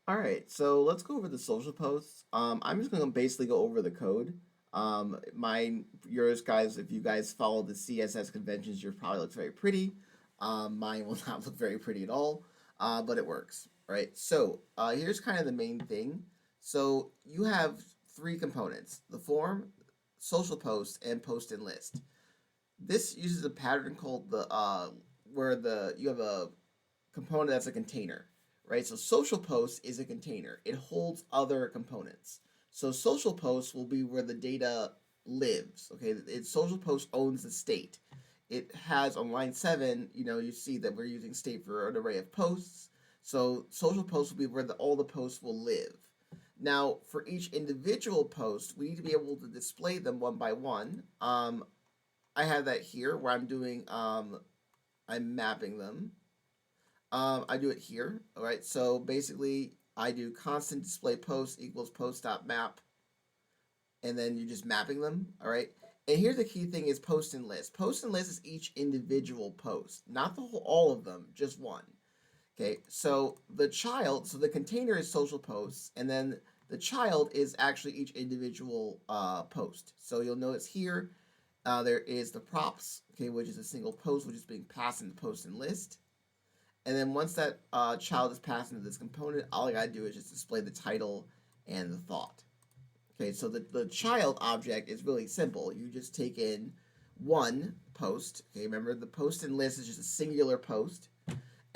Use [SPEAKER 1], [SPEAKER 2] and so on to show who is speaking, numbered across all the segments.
[SPEAKER 1] All right, so let's go over the social posts. I'm just gonna basically go over the code. Yours guys, if you guys follow the CSS conventions, yours probably looks very pretty. Mine will not look very pretty at all, but it works, right? So here's kind of the main thing. So you have three components: the form, social post, and post and list. This uses a pattern called the where the you have a component that's a container, right? So social post is a container. It holds other components. So social post will be where the data lives. Okay, social post owns the state. It has on line 7, you see that we're using state for an array of posts. So social post will be where all the posts will live. Now, for each individual post, we need to be able to display them one by one. I have that here where I'm mapping them. I do it here. All right. So basically, I do constant display post equals post.map, and then you're just mapping them. All right. And here the key thing is post and list. Post and list is each individual post, not the whole, all of them, just one. Okay. So the container is social posts, and then the child is actually each individual post. So you'll notice here there is the props, okay, which is a single post, which is being passed in the post and list. And then once that child is passed into this component, all I gotta do is just display the title and the thought. Okay, so the child object is really simple. You just take in one post. Okay, remember the post and list is just a singular post,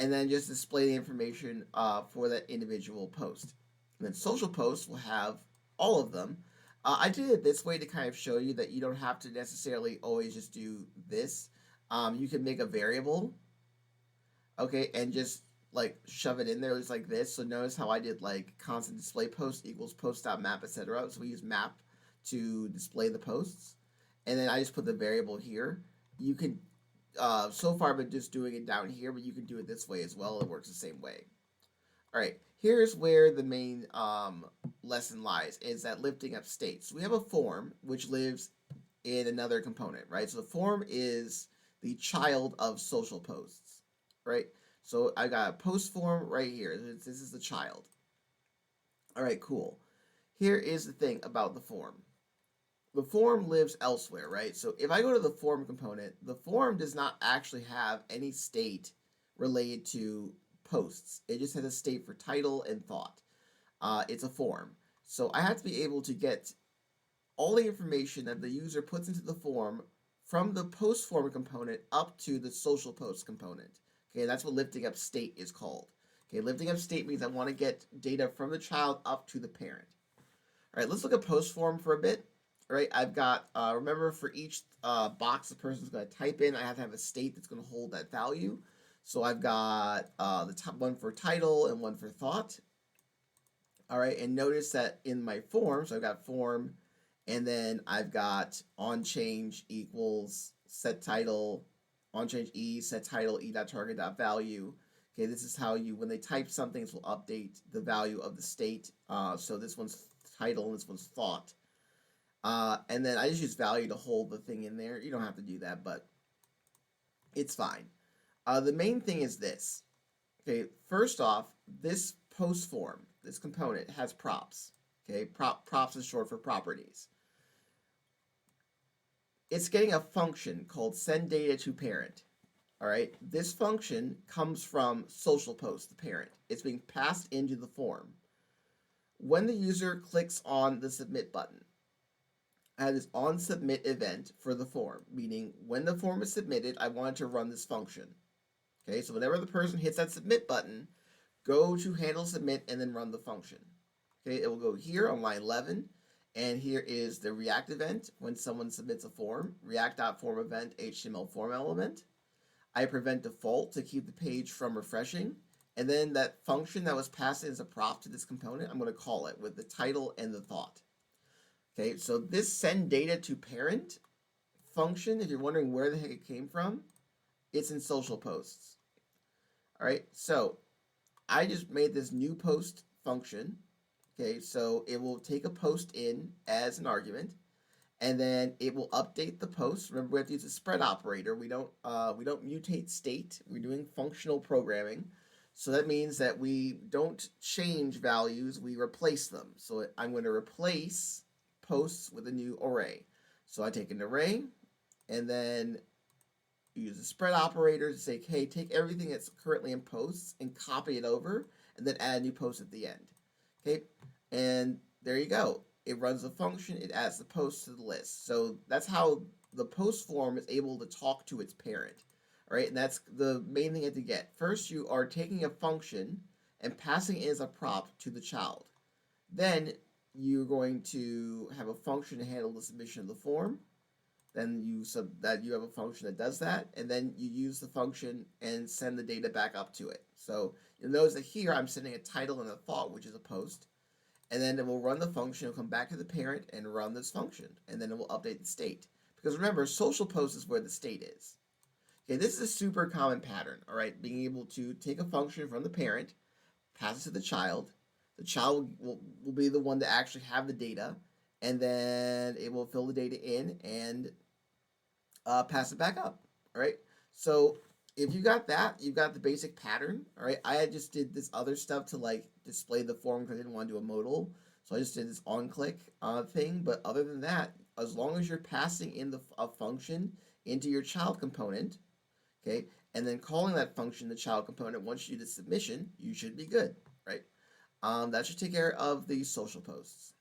[SPEAKER 1] and then just display the information for that individual post. And then social posts will have all of them. I did it this way to kind of show you that you don't have to necessarily always just do this. You can make a variable, okay, and just like shove it in there just like this. So notice how I did like constant display post equals post.map, etc. So we use map to display the posts. And then I just put the variable here. You can so far I've been just doing it down here, but you can do it this way as well. It works the same way. All right, here's where the main lesson lies, is that lifting up states. So we have a form which lives in another component, right? So the form is the child of social posts, right? So I got a post form right here. This is the child. All right, cool. Here is the thing about the form. The form lives elsewhere, right? So if I go to the form component, the form does not actually have any state related to posts. It just has a state for title and thought. It's a form. So I have to be able to get all the information that the user puts into the form from the post form component up to the social post component. Okay, that's what lifting up state is called. Okay, lifting up state means I want to get data from the child up to the parent. All right, let's look at post form for a bit. All right, I've got, remember for each box the person's going to type in, I have to have a state that's going to hold that value. So I've got the top one for title and one for thought. All right, and notice that in my form, so I've got form, and then I've got on change equals set title, on change e, set title e dot target dot value. Okay, this is how you, when they type something, this will update the value of the state. So this one's title and this one's thought. And then I just use value to hold the thing in there. You don't have to do that, but it's fine. The main thing is this. Okay, first off, this post form, this component has props. Okay, props is short for properties. It's getting a function called send data to parent. All right, this function comes from social post, the parent. It's being passed into the form. When the user clicks on the submit button, I have this on submit event for the form, meaning when the form is submitted, I want it to run this function. Okay, so whenever the person hits that submit button, go to handle submit and then run the function. Okay, it will go here on line 11, and here is the React event when someone submits a form, react.form event HTML form element. I prevent default to keep the page from refreshing, and then that function that was passed as a prop to this component, I'm going to call it with the title and the thought. Okay, so this send data to parent function, if you're wondering where the heck it came from, it's in social posts. All right, so I just made this new post function. Okay, so it will take a post in as an argument, and then it will update the post. Remember, we have to use a spread operator. We don't mutate state. We're doing functional programming. So that means that we don't change values, we replace them. So I'm going to replace posts with a new array. So I take an array and then use a spread operator to say, hey, take everything that's currently in posts and copy it over and then add a new post at the end. Okay, and there you go. It runs a function, it adds the post to the list. So that's how the post form is able to talk to its parent. All right, and that's the main thing you have to get. First, you are taking a function and passing it as a prop to the child. Then you're going to have a function to handle the submission of the form. Then you have a function that does that, and then you use the function and send the data back up to it. So you'll notice that here I'm sending a title and a thought, which is a post, and then it will run the function, it'll come back to the parent and run this function, and then it will update the state. Because remember, social post is where the state is. Okay, this is a super common pattern, all right? Being able to take a function from the parent, pass it to the child. The child will be the one to actually have the data, and then it will fill the data in and pass it back up. All right. So if you got that, you've got the basic pattern. All right. I just did this other stuff to like display the form because I didn't want to do a modal. So I just did this on click thing. But other than that, as long as you're passing in a function into your child component, okay, and then calling that function the child component once you do the submission, you should be good, right? That should take care of the social posts.